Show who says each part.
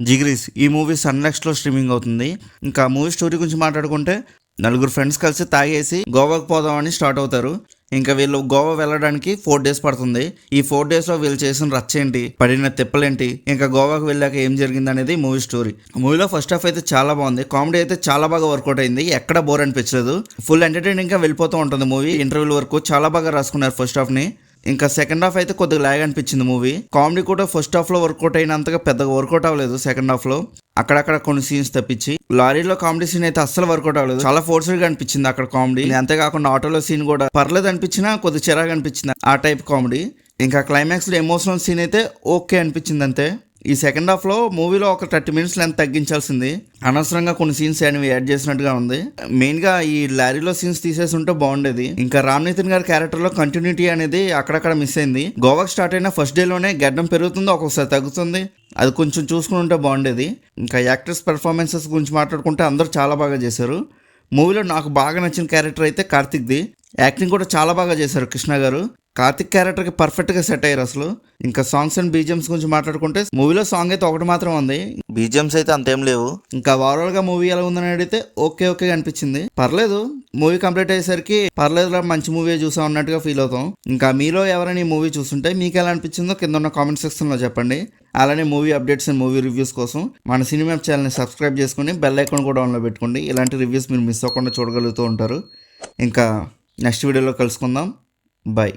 Speaker 1: జిగ్రీస్ ఈ movie sun నెక్స్ట్లో streaming అవుతుంది. ఇంకా మూవీ స్టోరీ గురించి మాట్లాడుకుంటే నలుగురు ఫ్రెండ్స్ కలిసి తాగేసి గోవాకు పోదామని స్టార్ట్ అవుతారు. ఇంకా వీళ్ళు గోవా వెళ్ళడానికి 4 days పడుతుంది. ఈ 4 daysలో వీళ్ళు చేసిన రచ్చ ఏంటి, పడిన తిప్పలేంటి, ఇంకా గోవాకు వెళ్ళాక ఏం జరిగింది అనేది మూవీ స్టోరీ. మూవీలో ఫస్ట్ హాఫ్ అయితే చాలా బాగుంది. కామెడీ అయితే చాలా బాగా వర్కౌట్ అయింది. ఎక్కడ బోర్ అనిపించలేదు. ఫుల్ ఎంటర్టైనింగ్ గా వెళ్ళిపోతూ ఉంటుంది మూవీ. ఇంటర్వ్యూల వరకు చాలా బాగా రాసుకున్నారు ఫస్ట్ హాఫ్ ని. ఇంకా సెకండ్ హాఫ్ అయితే కొద్దిగా లాగ్ అనిపించింది మూవీ. కామెడీ కూడా ఫస్ట్ హాఫ్ లో వర్కౌట్ అయినంతగా పెద్దగా వర్కౌట్ అవ్వలేదు. సెకండ్ హాఫ్ లో అక్కడక్కడ కొన్ని సీన్స్ తప్పించి లారీలో కామెడీ సీన్ అయితే అస్సలు వర్కౌట్ అవ్వలేదు. చాలా ఫోర్స్ఫుల్ గా అనిపించింది అక్కడ కామెడీ. అంతేకాకుండా ఆటోలో సీన్ కూడా పర్లేదు అనిపించినా కొద్దిగా చిరాగా అనిపించింది ఆ టైప్ కామెడీ. ఇంకా క్లైమాక్స్ లో ఎమోషనల్ సీన్ అయితే ఓకే అనిపించింది అంతే. ఈ సెకండ్ హాఫ్ లో మూవీలో ఒక 30 minutes లెంత్ తగ్గించాల్సింది. అనవసరంగా కొన్ని సీన్స్ అనేవి యాడ్ చేసినట్టుగా ఉంది. మెయిన్ గా ఈ లారీలో సీన్స్ తీసేసి ఉంటే బాగుండేది. ఇంకా రామ్ నితిన్ గారి క్యారెక్టర్ లో కంటిన్యూటీ అనేది అక్కడక్కడ మిస్ అయింది. గోవాకి స్టార్ట్ అయిన ఫస్ట్ డేలోనే గడ్డం పెరుగుతుంది, ఒక్కొక్కసారి తగ్గుతుంది. అది కొంచెం చూసుకుని ఉంటే బాగుండేది. ఇంకా యాక్టర్స్ పెర్ఫార్మెన్సెస్ గురించి మాట్లాడుకుంటే అందరూ చాలా బాగా చేశారు. మూవీలో నాకు బాగా నచ్చిన క్యారెక్టర్ అయితే కార్తిక్ది. యాక్టింగ్ కూడా చాలా బాగా చేశారు కృష్ణ గారు. కార్తిక్ క్యారెక్టర్కి పర్ఫెక్ట్గా సెట్ అయ్యారు అసలు. ఇంకా సాంగ్స్ అండ్ బీజిఎమ్స్ గురించి మాట్లాడుకుంటే మూవీలో సాంగ్ అయితే ఒకటి మాత్రం ఉంది, బీజిఎమ్స్ అయితే అంతేం లేవు. ఇంకా ఓవరాల్గా మూవీ ఎలా ఉందని అడిగితే ఓకే అనిపించింది. పర్లేదు, మూవీ కంప్లీట్ అయ్యేసరికి పర్లేదు మంచి మూవీ చూసాం అన్నట్టుగా ఫీల్ అవుతాం. ఇంకా మీలో ఎవరైనా ఈ మూవీ చూస్తుంటే మీకు ఎలా అనిపించిందో కింద ఉన్న కామెంట్ సెక్షన్లో చెప్పండి. అలానే movie updates and movie reviews కోసం మన సినిమా ఛానల్ని సబ్స్క్రైబ్ చేసుకుని బెల్ ఐకాన్ కూడా ఆన్లో పెట్టుకోండి. ఇలాంటి రివ్యూస్ మీరు మిస్ అవ్వకుండా చూడగలుగుతూ ఉంటారు. ఇంకా నెక్స్ట్ వీడియోలో కలుసుకుందాం. బాయ్.